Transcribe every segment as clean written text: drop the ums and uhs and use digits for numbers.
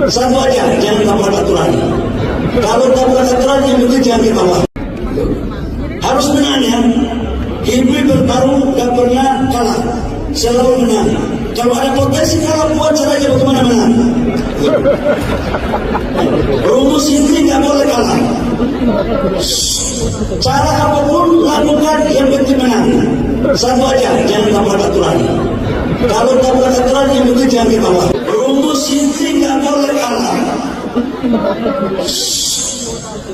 Satu aja, jangan tabrak aturan. Kalau tabrak aturan yang penting jangan dibawa. Harus menang ya. HIPMI bertarung gak pernah kalah, selalu menang. Kalau ada potensi kalah buat caranya bagaimana menang. Rumus HIPMI gak boleh kalah. Cara apapun lakukan yang penting menang. Satu aja, jangan tabrak aturan. Kalau tabrak aturan yang penting jangan dibawa. Rumus HIPMI gak boleh kalah.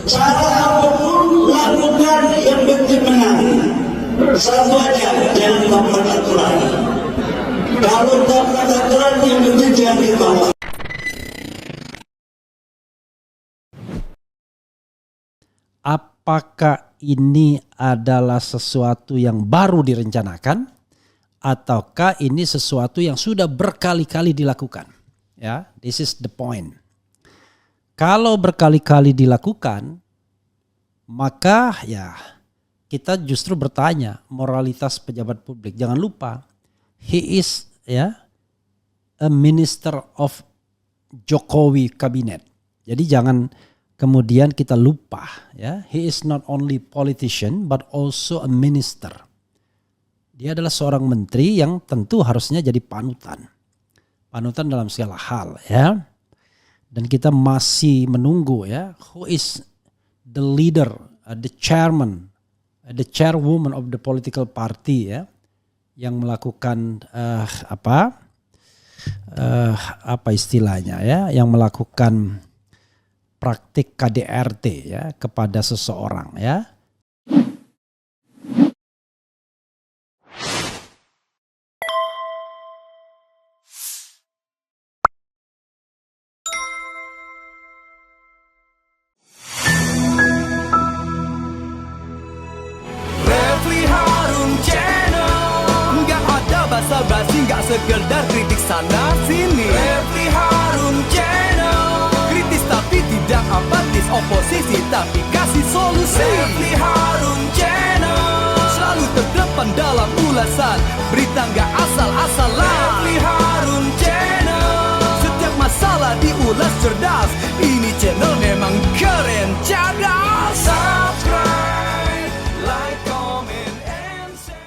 Cara apapun lakukan yang penting menang. Satu aja, jangan tabrak aturan. Kalau tabrak aturan yang penting jangan dibawa. Apakah ini adalah sesuatu yang baru direncanakan ataukah ini sesuatu yang sudah berkali-kali dilakukan? Ya, this is the point. Kalau berkali-kali dilakukan, maka ya kita justru bertanya moralitas pejabat publik. Jangan lupa, he is a minister of Jokowi kabinet. Jadi jangan kemudian kita lupa ya, he is not only politician but also a minister. Dia adalah seorang menteri yang tentu harusnya jadi panutan. Panutan dalam segala hal ya. Dan kita masih menunggu ya, who is the leader, the chairman, the chairwoman of the political party ya, yang melakukan apa istilahnya ya, yang melakukan praktik KDRT ya kepada seseorang ya. Basa-basi gak sekedar kritik sana sini. Refli Harun Channel, kritis tapi tidak apatis, oposisi tapi kasih solusi. Refli Harun Channel, selalu terdepan dalam ulasan, berita gak asal-asalan. Refli Harun Channel, setiap masalah diulas cerdas, ini channel memang keren cerdas. Subscribe, like, comment, and share.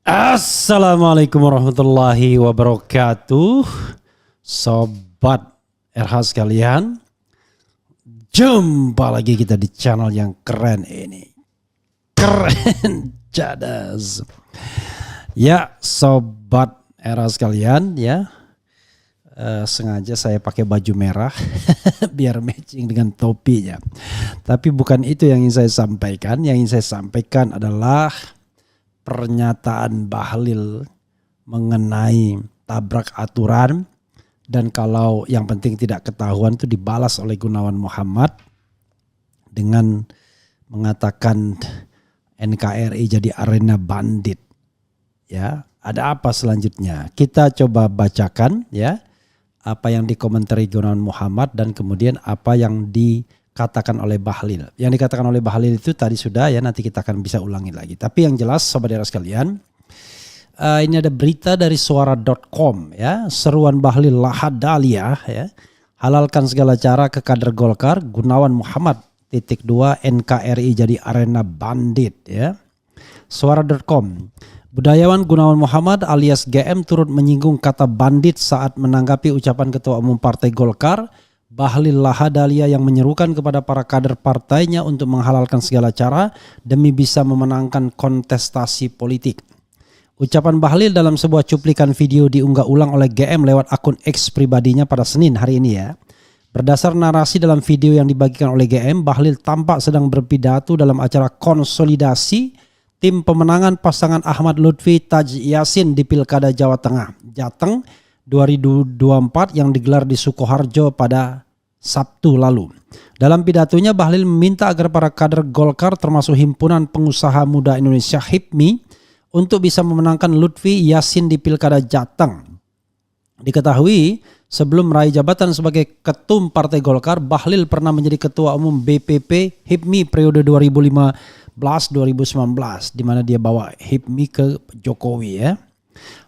Assalamualaikum warahmatullahi wabarakatuh. Sobat RH sekalian, jumpa lagi kita di channel yang keren ini. Keren cadas. Ya sobat RH sekalian ya, sengaja saya pakai baju merah biar matching dengan topinya. Tapi bukan itu yang ingin saya sampaikan. Yang ingin saya sampaikan adalah pernyataan Bahlil mengenai tabrak aturan, dan kalau yang penting tidak ketahuan itu dibalas oleh Gunawan Muhammad dengan mengatakan NKRI jadi arena bandit. Ya, ada apa selanjutnya? Kita coba bacakan ya apa yang dikomentari Gunawan Muhammad dan kemudian apa yang dikatakan oleh Bahlil. Yang dikatakan oleh Bahlil itu tadi sudah ya, nanti kita akan bisa ulangi lagi. Tapi yang jelas sobat daerah sekalian, ini ada berita dari suara.com ya, seruan Bahlil Lahadalia ya, halalkan segala cara ke kader Golkar, Gunawan Muhammad .2 NKRI jadi arena bandit ya. Suara.com, budayawan Gunawan Muhammad alias GM turut menyinggung kata bandit saat menanggapi ucapan Ketua Umum Partai Golkar Bahlil Lahadalia yang menyerukan kepada para kader partainya untuk menghalalkan segala cara demi bisa memenangkan kontestasi politik. Ucapan Bahlil dalam sebuah cuplikan video diunggah ulang oleh GM lewat akun X pribadinya pada Senin hari ini ya. Berdasar narasi dalam video yang dibagikan oleh GM, Bahlil tampak sedang berpidato dalam acara konsolidasi tim pemenangan pasangan Ahmad Lutfi Taj Yasin di Pilkada Jawa Tengah, Jateng 2024 yang digelar di Sukoharjo pada Sabtu lalu. Dalam pidatonya Bahlil meminta agar para kader Golkar termasuk Himpunan Pengusaha Muda Indonesia HIPMI untuk bisa memenangkan Lutfi Yasin di Pilkada Jateng. Diketahui sebelum meraih jabatan sebagai ketum Partai Golkar, Bahlil pernah menjadi Ketua Umum BPP HIPMI periode 2015-2019 di mana dia bawa HIPMI ke Jokowi ya.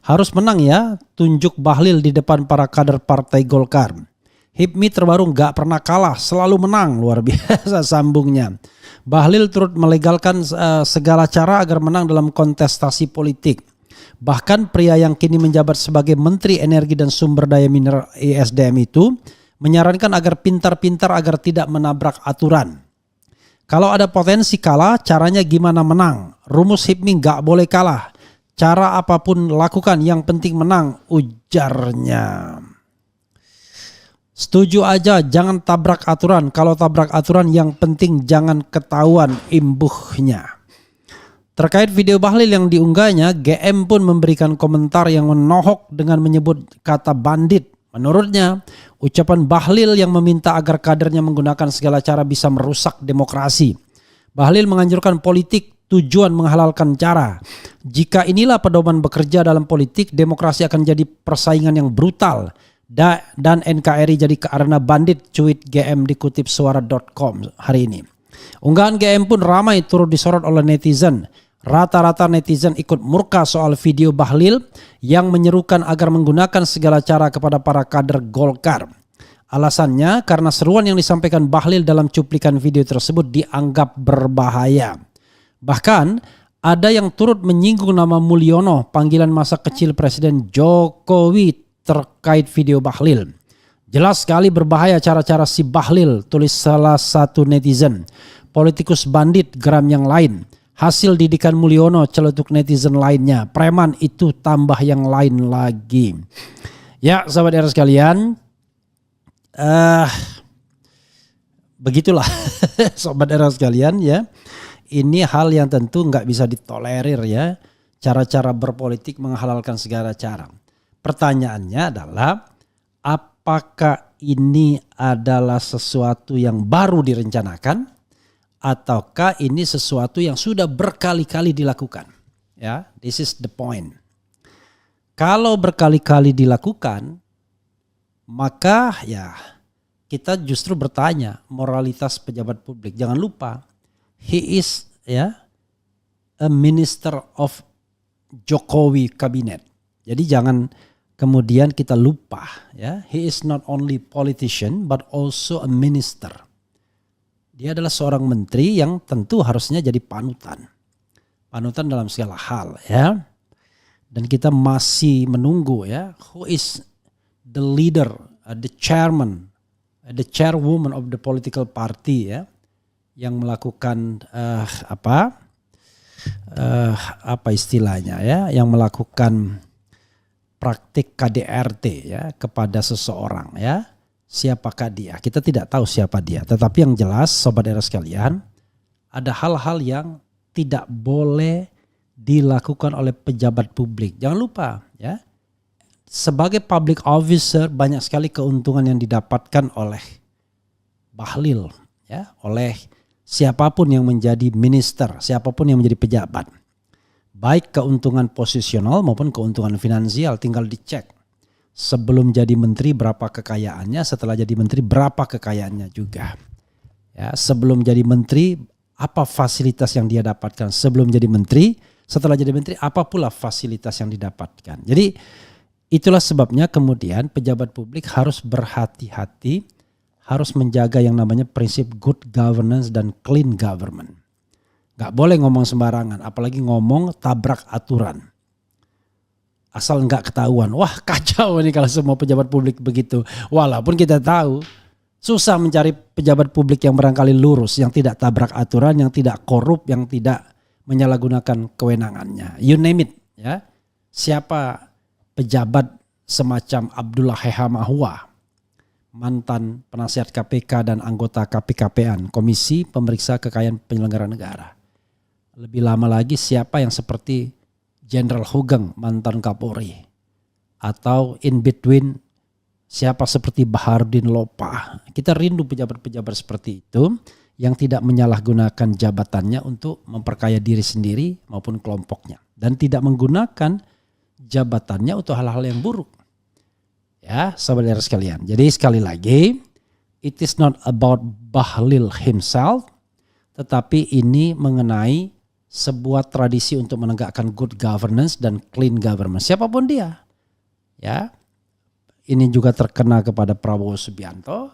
Harus menang ya, tunjuk Bahlil di depan para kader Partai Golkar. HIPMI terbaru nggak pernah kalah, selalu menang, luar biasa sambungnya. Bahlil turut melegalkan segala cara agar menang dalam kontestasi politik. Bahkan pria yang kini menjabat sebagai Menteri Energi dan Sumber Daya Mineral ESDM itu menyarankan agar pintar-pintar agar tidak menabrak aturan. Kalau ada potensi kalah, caranya gimana menang? Rumus HIPMI nggak boleh kalah. Cara apapun lakukan, yang penting menang, ujarnya. Setuju aja, jangan tabrak aturan. Kalau tabrak aturan yang penting jangan ketahuan, imbuhnya. Terkait video Bahlil yang diunggahnya, GM pun memberikan komentar yang menohok dengan menyebut kata bandit. Menurutnya, ucapan Bahlil yang meminta agar kadernya menggunakan segala cara bisa merusak demokrasi. Bahlil menganjurkan politik tujuan menghalalkan cara. Jika inilah pedoman bekerja dalam politik, demokrasi akan jadi persaingan yang brutal. Dan NKRI jadi arena bandit, cuit GM dikutip suara.com hari ini. Unggahan GM pun ramai turut disorot oleh netizen. Rata-rata netizen ikut murka soal video Bahlil yang menyerukan agar menggunakan segala cara kepada para kader Golkar. Alasannya karena seruan yang disampaikan Bahlil dalam cuplikan video tersebut dianggap berbahaya. Bahkan ada yang turut menyinggung nama Mulyono, panggilan masa kecil Presiden Jokowi, terkait video Bahlil. Jelas sekali berbahaya cara-cara si Bahlil, tulis salah satu netizen. Politikus bandit, geram yang lain. Hasil didikan Mulyono, celetuk netizen lainnya. Preman itu tambah yang lain lagi. Ya sahabat era sekalian. Begitulah sobat era sekalian ya. Ini hal yang tentu nggak bisa ditolerir ya. Cara-cara berpolitik menghalalkan segala cara. Pertanyaannya adalah apakah ini adalah sesuatu yang baru direncanakan ataukah ini sesuatu yang sudah berkali-kali dilakukan? Ya, this is the point. Kalau berkali-kali dilakukan, maka ya kita justru bertanya moralitas pejabat publik. Jangan lupa, he is ya a minister of Jokowi kabinet. Jadi jangan kemudian kita lupa ya, he is not only politician but also a minister. Dia adalah seorang menteri yang tentu harusnya jadi panutan. Panutan dalam segala hal ya. Dan kita masih menunggu ya, who is the leader, the chairman, the chairwoman of the political party ya, yang melakukan apa istilahnya ya, yang melakukan praktik KDRT ya kepada seseorang ya. Siapakah dia? Kita tidak tahu siapa dia. Tetapi yang jelas sobat era sekalian, ada hal-hal yang tidak boleh dilakukan oleh pejabat publik. Jangan lupa ya, sebagai public officer banyak sekali keuntungan yang didapatkan oleh Bahlil ya, oleh siapapun yang menjadi minister, siapapun yang menjadi pejabat. Baik keuntungan posisional maupun keuntungan finansial, tinggal dicek. Sebelum jadi menteri berapa kekayaannya, setelah jadi menteri berapa kekayaannya juga. Ya, sebelum jadi menteri apa fasilitas yang dia dapatkan, sebelum jadi menteri, setelah jadi menteri apa pula fasilitas yang didapatkan. Jadi itulah sebabnya kemudian pejabat publik harus berhati-hati, harus menjaga yang namanya prinsip good governance dan clean government. Gak boleh ngomong sembarangan, apalagi ngomong tabrak aturan. Asal nggak ketahuan, wah kacau nih kalau semua pejabat publik begitu. Walaupun kita tahu susah mencari pejabat publik yang barangkali lurus, yang tidak tabrak aturan, yang tidak korup, yang tidak menyalahgunakan kewenangannya. You name it ya. Siapa pejabat semacam Abdullah Hehamahua, mantan penasihat KPK dan anggota KPKPan, Komisi Pemeriksa Kekayaan Penyelenggara Negara. Lebih lama lagi siapa yang seperti Jenderal Hugeng, mantan Kapolri, atau in between siapa seperti Baharudin Lopa. Kita rindu pejabat-pejabat seperti itu yang tidak menyalahgunakan jabatannya untuk memperkaya diri sendiri maupun kelompoknya, dan tidak menggunakan jabatannya untuk hal-hal yang buruk. Ya, saudara sekalian. Jadi sekali lagi, it is not about Bahlil himself, tetapi ini mengenai sebuah tradisi untuk menegakkan good governance dan clean government. Siapapun dia. Ya. Ini juga terkena kepada Prabowo Subianto.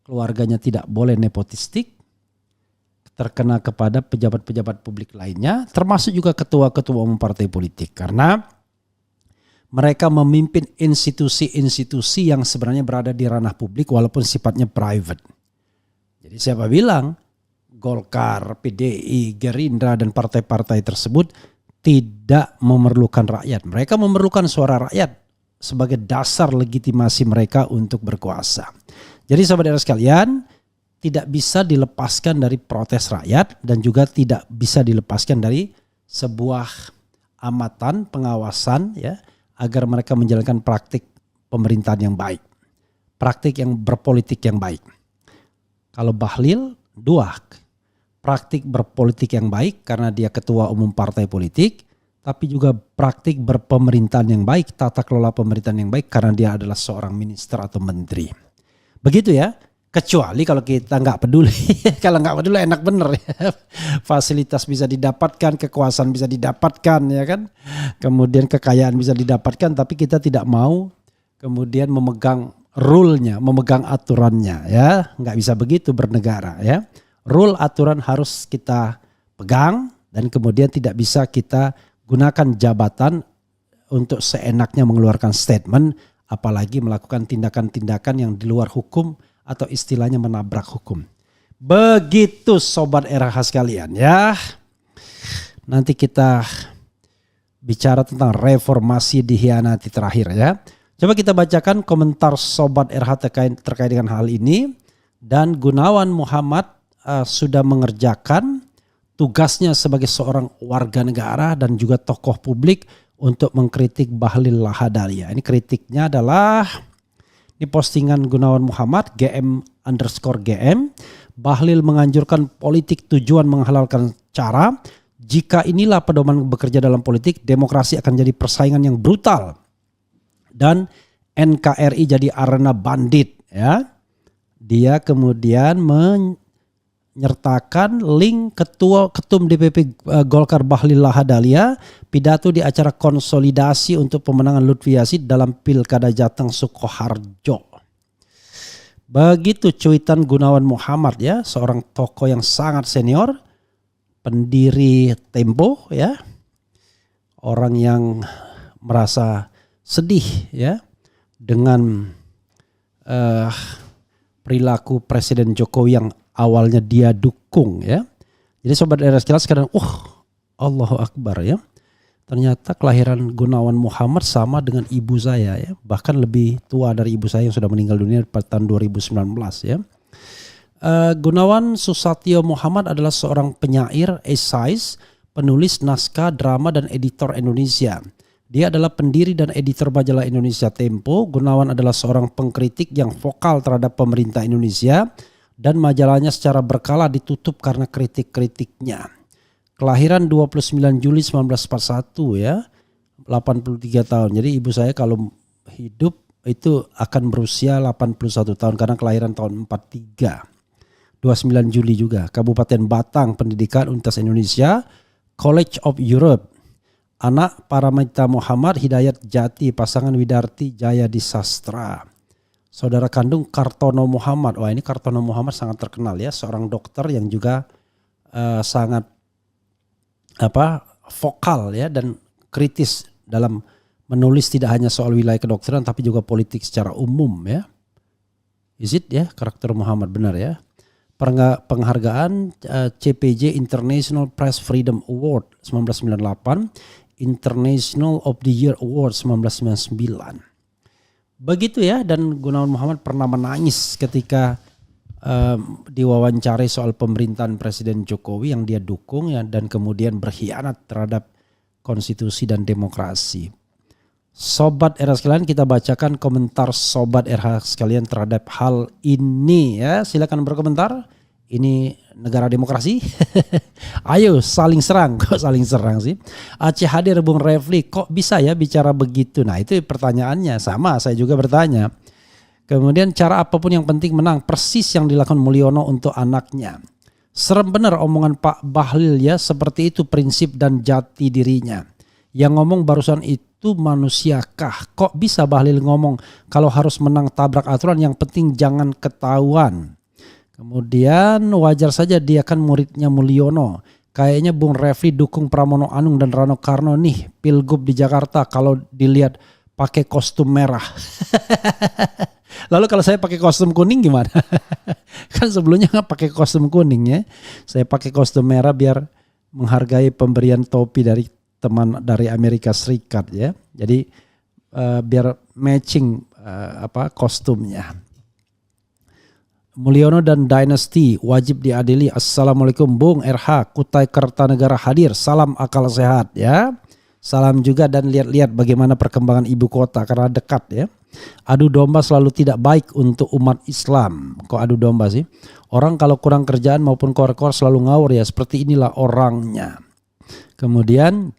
Keluarganya tidak boleh nepotistik. Terkena kepada pejabat-pejabat publik lainnya, termasuk juga ketua-ketua umum partai politik. Karena mereka memimpin institusi-institusi yang sebenarnya berada di ranah publik walaupun sifatnya private. Jadi siapa bilang Golkar, PDI, Gerindra dan partai-partai tersebut tidak memerlukan rakyat. Mereka memerlukan suara rakyat sebagai dasar legitimasi mereka untuk berkuasa. Jadi sahabat sekalian, tidak bisa dilepaskan dari protes rakyat dan juga tidak bisa dilepaskan dari sebuah amatan, pengawasan ya, agar mereka menjalankan praktik pemerintahan yang baik. Praktik yang berpolitik yang baik. Kalau Bahlil, dua. Praktik berpolitik yang baik karena dia ketua umum partai politik. Tapi juga praktik berpemerintahan yang baik, tata kelola pemerintahan yang baik karena dia adalah seorang minister atau menteri. Begitu ya. Kecuali kalau kita nggak peduli. Kalau nggak peduli enak bener ya. Fasilitas bisa didapatkan, kekuasaan bisa didapatkan ya kan. Kemudian kekayaan bisa didapatkan tapi kita tidak mau kemudian memegang rule-nya, memegang aturannya ya. Nggak bisa begitu bernegara ya. Rule aturan harus kita pegang dan kemudian tidak bisa kita gunakan jabatan untuk seenaknya mengeluarkan statement apalagi melakukan tindakan-tindakan yang di luar hukum atau istilahnya menabrak hukum. Begitu sobat RH sekalian ya. Nanti kita bicara tentang reformasi dikhianati terakhir ya. Coba kita bacakan komentar sobat RH terkait dengan hal ini. Dan Gunawan Muhammad sudah mengerjakan tugasnya sebagai seorang warga negara dan juga tokoh publik untuk mengkritik Bahlil Lahadalia. Ini kritiknya adalah di postingan Gunawan Muhammad GM_GM. Bahlil menganjurkan politik tujuan menghalalkan cara. Jika inilah pedoman bekerja dalam politik, demokrasi akan jadi persaingan yang brutal. Dan NKRI jadi arena bandit ya. Dia kemudian menyertakan link ketum DPP Golkar Bahlil Lahadalia pidato di acara konsolidasi untuk pemenangan Lutfi Yassin dalam Pilkada Jateng Sukoharjo. Begitu cuitan Gunawan Muhammad ya, seorang tokoh yang sangat senior, pendiri Tempo ya. Orang yang merasa sedih ya dengan perilaku Presiden Jokowi yang awalnya dia dukung ya. Jadi sobat RS sekarang Allahu Akbar ya. Ternyata kelahiran Gunawan Muhammad sama dengan ibu saya ya. Bahkan lebih tua dari ibu saya yang sudah meninggal dunia pada tahun 2019 ya. Gunawan Susatyo Muhammad adalah seorang penyair, esais, penulis naskah, drama dan editor Indonesia. Dia adalah pendiri dan editor majalah Indonesia Tempo. Gunawan adalah seorang pengkritik yang vokal terhadap pemerintah Indonesia dan majalahnya secara berkala ditutup karena kritik-kritiknya. Kelahiran 29 Juli 1941 ya, 83 tahun. Jadi ibu saya kalau hidup itu akan berusia 81 tahun karena kelahiran tahun 43. 29 Juli juga. Kabupaten Batang, Pendidikan Universitas Indonesia, College of Europe. Anak Paramita Muhammad Hidayat Jati, pasangan Widarti Jaya di Sastra. Saudara kandung Kartono Muhammad. Wah, ini Kartono Muhammad sangat terkenal ya, seorang dokter yang juga sangat vokal ya dan kritis dalam menulis tidak hanya soal wilayah kedokteran tapi juga politik secara umum ya. Is it ya, karakter Muhammad benar ya. Penghargaan CPJ International Press Freedom Award 1998, International of the Year Award 1999. Begitu ya, dan Gunawan Muhammad pernah menangis ketika diwawancarai soal pemerintahan Presiden Jokowi yang dia dukung ya, dan kemudian berkhianat terhadap konstitusi dan demokrasi. Sobat RH sekalian, kita bacakan komentar Sobat RH sekalian terhadap hal ini ya. Silakan berkomentar. Ini negara demokrasi. Ayo saling serang. Kok saling serang sih? Aceh hadir Bung Refli. Kok bisa ya bicara begitu? Nah itu pertanyaannya. Sama saya juga bertanya. Kemudian cara apapun yang penting menang. Persis yang dilakukan Mulyono untuk anaknya. Serem benar omongan Pak Bahlil ya, seperti itu prinsip dan jati dirinya. Yang ngomong barusan itu manusiakah? Kok bisa Bahlil ngomong kalau harus menang tabrak aturan, yang penting jangan ketahuan. Kemudian wajar saja dia kan muridnya Mulyono. Kayaknya Bung Refli dukung Pramono Anung dan Rano Karno nih pilgub di Jakarta kalau dilihat pakai kostum merah. Lalu kalau saya pakai kostum kuning gimana? Kan sebelumnya nggak pakai kostum kuning ya. Saya pakai kostum merah biar menghargai pemberian topi dari teman dari Amerika Serikat ya. Jadi biar matching kostumnya. Mulyono dan Dynasty wajib diadili. Assalamualaikum Bung RH, Kutai Kertanegara hadir. Salam akal sehat ya. Salam juga dan lihat-lihat bagaimana perkembangan ibu kota karena dekat ya. Adu domba selalu tidak baik untuk umat Islam. Kok adu domba sih? Orang kalau kurang kerjaan maupun kor-kor selalu ngawur ya. Seperti inilah orangnya. Kemudian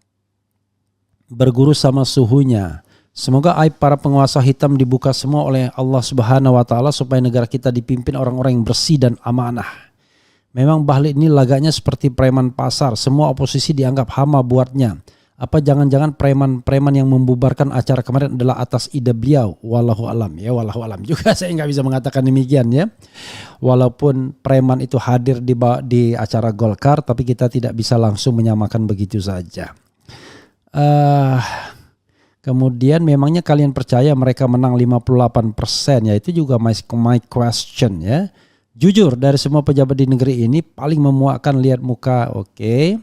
berguru sama suhunya. Semoga aib para penguasa hitam dibuka semua oleh Allah Subhanahu wa taala supaya negara kita dipimpin orang-orang yang bersih dan amanah. Memang Bahlil ini lagaknya seperti preman pasar, semua oposisi dianggap hama buatnya. Apa jangan-jangan preman-preman yang membubarkan acara kemarin adalah atas ide beliau? Wallahu alam ya, wallahu alam juga saya nggak bisa mengatakan demikian ya. Walaupun preman itu hadir di acara Golkar, tapi kita tidak bisa langsung menyamakan begitu saja. Kemudian memangnya kalian percaya mereka menang 58%? Ya itu juga my question ya. Jujur dari semua pejabat di negeri ini paling memuakkan lihat muka oke.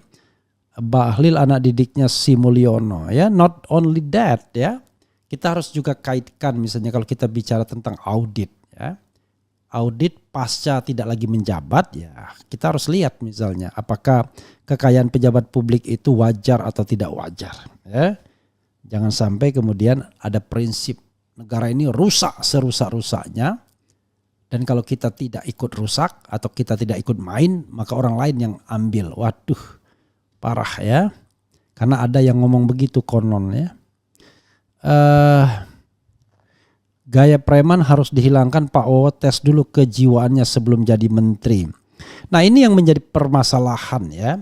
Bahlil anak didiknya si Mulyono ya. Not only that ya. Kita harus juga kaitkan misalnya kalau kita bicara tentang audit ya. Audit pasca tidak lagi menjabat ya. Kita harus lihat misalnya apakah kekayaan pejabat publik itu wajar atau tidak wajar ya. Jangan sampai kemudian ada prinsip negara ini rusak serusak-rusaknya. Dan kalau kita tidak ikut rusak atau kita tidak ikut main, maka orang lain yang ambil. Waduh, parah ya. Karena ada yang ngomong begitu konon ya. Gaya preman harus dihilangkan, Pak Owo tes dulu kejiwaannya sebelum jadi menteri. Nah ini yang menjadi permasalahan ya.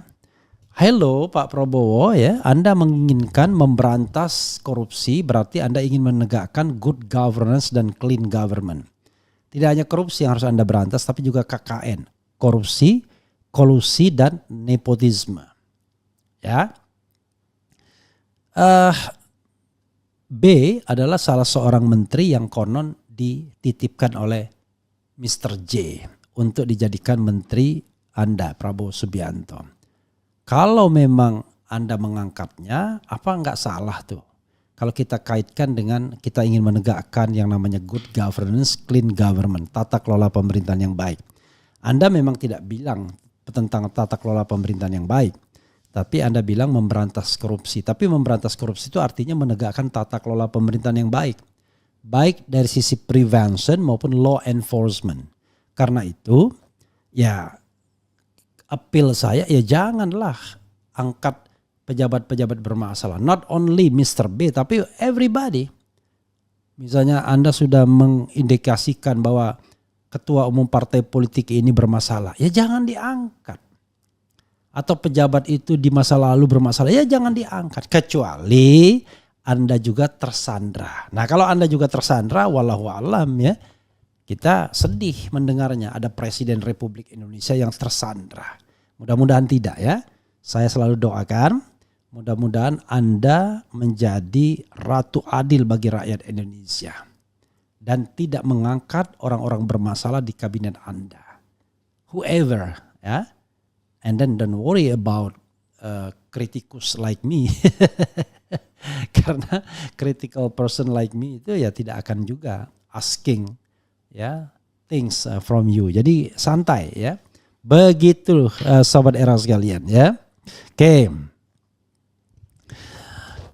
Halo Pak Prabowo ya, Anda menginginkan memberantas korupsi berarti Anda ingin menegakkan good governance dan clean government. Tidak hanya korupsi yang harus Anda berantas tapi juga KKN, korupsi, kolusi dan nepotisme. Ya. B adalah salah seorang menteri yang konon dititipkan oleh Mr. J untuk dijadikan menteri Anda Prabowo Subianto. Kalau memang Anda mengangkatnya, apa enggak salah tuh? Kalau kita kaitkan dengan kita ingin menegakkan yang namanya good governance, clean government, tata kelola pemerintahan yang baik. Anda memang tidak bilang tentang tata kelola pemerintahan yang baik. Tapi Anda bilang memberantas korupsi. Tapi memberantas korupsi itu artinya menegakkan tata kelola pemerintahan yang baik. Baik dari sisi prevention maupun law enforcement. Karena itu ya appeal saya ya janganlah angkat pejabat-pejabat bermasalah. Not only Mr. B tapi everybody. Misalnya Anda sudah mengindikasikan bahwa ketua umum partai politik ini bermasalah. Ya jangan diangkat. Atau pejabat itu di masa lalu bermasalah. Ya jangan diangkat. Kecuali Anda juga tersandra. Nah kalau Anda juga tersandra wallahu alam ya. Kita sedih mendengarnya ada Presiden Republik Indonesia yang tersandra. Mudah-mudahan tidak ya. Saya selalu doakan mudah-mudahan Anda menjadi ratu adil bagi rakyat Indonesia. Dan tidak mengangkat orang-orang bermasalah di kabinet Anda. Whoever ya. And then don't worry about kritikus like me. Karena critical person like me itu ya tidak akan juga asking ya things from you. Jadi santai ya. Begitu sobat era sekalian ya. Oke.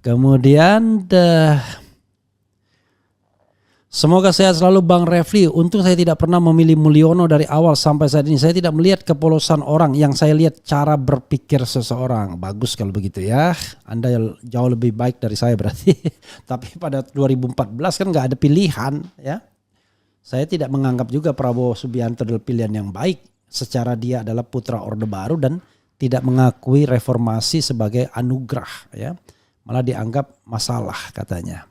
Kemudian semoga sehat selalu Bang Refli. Untuk saya tidak pernah memilih Mulyono dari awal sampai saat ini. Saya tidak melihat kepolosan orang, yang saya lihat cara berpikir seseorang. Bagus kalau begitu ya. Anda jauh lebih baik dari saya berarti. Tapi pada 2014 kan nggak ada pilihan ya. Saya tidak menganggap juga Prabowo Subianto adalah pilihan yang baik. secara dia adalah putra Orde Baru dan tidak mengakui reformasi sebagai anugerah, ya. Malah dianggap masalah katanya.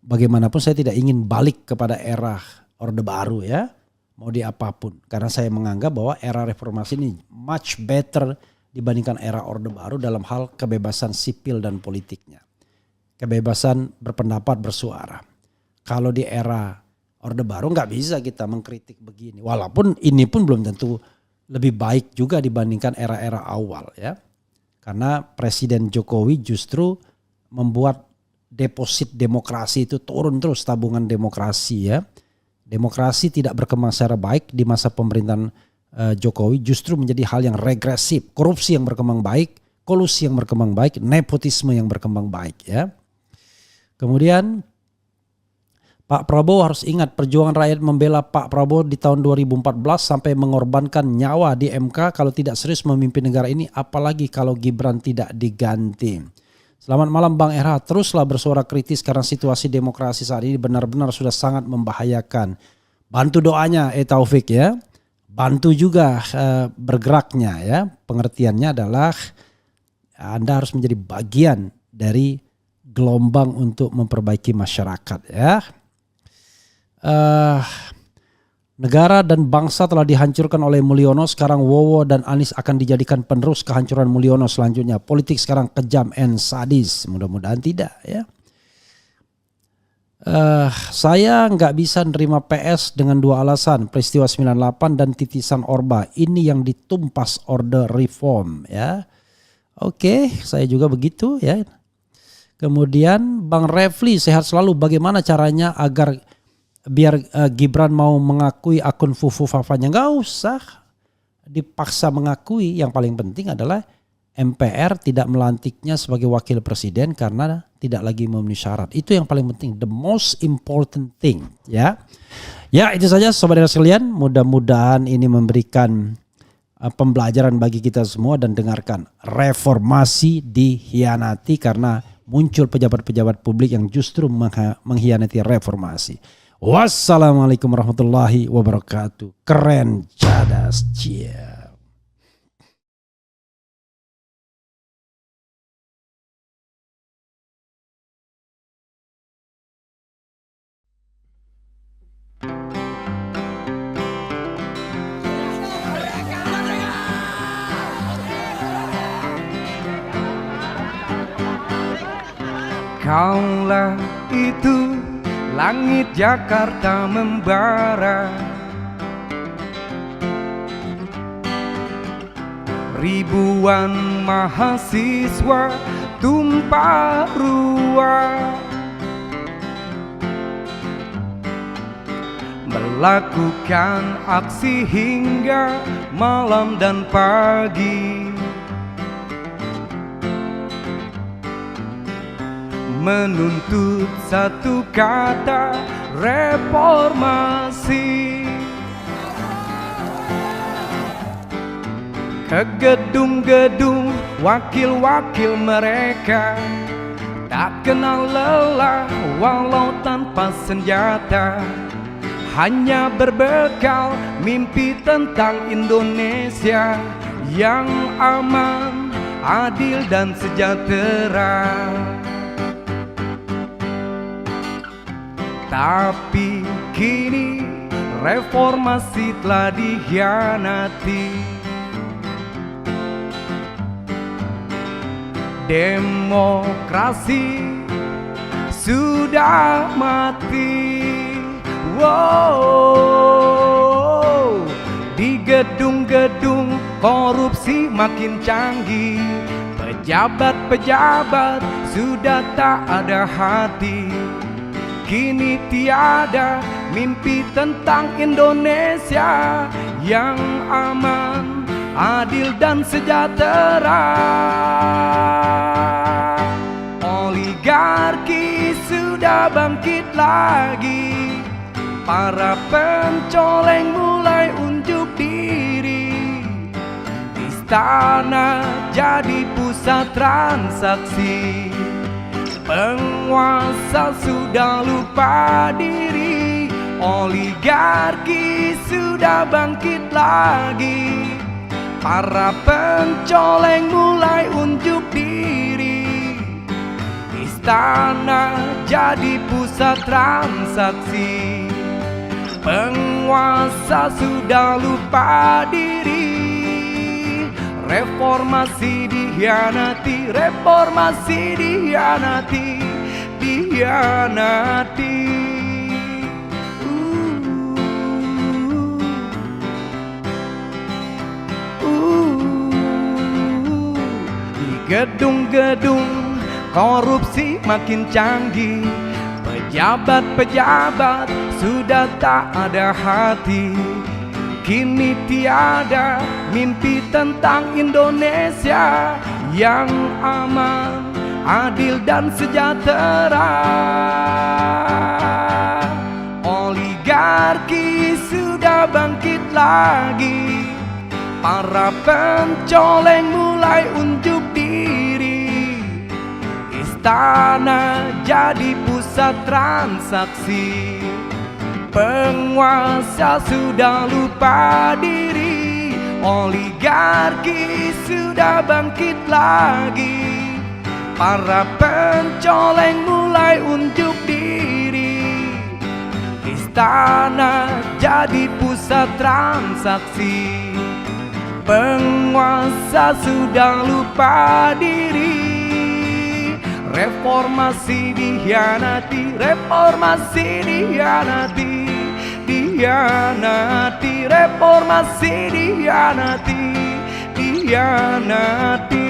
Bagaimanapun saya tidak ingin balik kepada era Orde Baru, ya. Mau di apapun. Karena saya menganggap bahwa era reformasi ini much better dibandingkan era Orde Baru dalam hal kebebasan sipil dan politiknya. Kebebasan berpendapat, bersuara. Kalau di era Orde Baru nggak bisa kita mengkritik begini. Walaupun ini pun belum tentu lebih baik juga dibandingkan era-era awal, ya. Karena Presiden Jokowi justru membuat deposit demokrasi itu turun terus, tabungan demokrasi, ya. Demokrasi tidak berkembang secara baik di masa pemerintahan Jokowi, justru menjadi hal yang regresif. Korupsi yang berkembang baik, kolusi yang berkembang baik, nepotisme yang berkembang baik, ya. Kemudian Pak Prabowo harus ingat perjuangan rakyat membela Pak Prabowo di tahun 2014 sampai mengorbankan nyawa di MK kalau tidak serius memimpin negara ini, apalagi kalau Gibran tidak diganti. Selamat malam Bang RH, teruslah bersuara kritis karena situasi demokrasi saat ini benar-benar sudah sangat membahayakan. Bantu doanya Taufik, ya. Bantu juga bergeraknya, ya. Pengertiannya adalah Anda harus menjadi bagian dari gelombang untuk memperbaiki masyarakat, ya. Negara dan bangsa telah dihancurkan oleh Mulyono, sekarang Wowo dan Anies akan dijadikan penerus kehancuran Mulyono selanjutnya. Politik sekarang kejam and sadis, mudah-mudahan tidak, ya. Saya nggak bisa nerima PS dengan dua alasan, peristiwa 98 dan titisan Orba, ini yang ditumpas Orde Reform, ya. Oke, saya juga begitu, ya. Kemudian Bang Refli, sehat selalu, bagaimana caranya agar biar Gibran mau mengakui akun Fufu Fafanya? Nggak usah dipaksa mengakui. Yang paling penting adalah MPR tidak melantiknya sebagai wakil presiden karena tidak lagi memenuhi syarat. Itu yang paling penting, the most important thing, ya. Ya, itu saja sobat sekalian, mudah-mudahan ini memberikan pembelajaran bagi kita semua dan dengarkan, reformasi dikhianati karena muncul pejabat-pejabat publik yang justru mengkhianati reformasi. Wassalamualaikum warahmatullahi wabarakatuh. Keren, cadas, cia. Kaulah itu langit Jakarta membara, ribuan mahasiswa tumpah ruah, melakukan aksi hingga malam dan pagi, menuntut satu kata, reformasi. Ke gedung-gedung wakil-wakil mereka, tak kenal lelah walau tanpa senjata, hanya berbekal mimpi tentang Indonesia yang aman, adil dan sejahtera. Tapi kini reformasi telah dikhianati, demokrasi sudah mati. Wow, di gedung-gedung korupsi makin canggih, pejabat-pejabat sudah tak ada hati. Kini tiada mimpi tentang Indonesia yang aman, adil dan sejahtera. Oligarki sudah bangkit lagi, para pencoleng mulai unjuk diri. Istana jadi pusat transaksi, penguasa sudah lupa diri. Oligarki sudah bangkit lagi, para pencoleng mulai unjuk diri. Istana jadi pusat transaksi, penguasa sudah lupa diri. Reformasi dihianati, reformasi dihianati, dihianati. Di gedung-gedung korupsi makin canggih, pejabat-pejabat sudah tak ada hati. Kini tiada mimpi tentang Indonesia yang aman, adil dan sejahtera. Oligarki sudah bangkit lagi, para pencoleng mulai unjuk diri. Istana jadi pusat transaksi, penguasa sudah lupa diri. Oligarki sudah bangkit lagi, para pencoleng mulai unjuk diri. Istana jadi pusat transaksi, penguasa sudah lupa diri. Reformasi dihianati, reformasi dihianati, dihianati, reformasi dihianati, dihianati.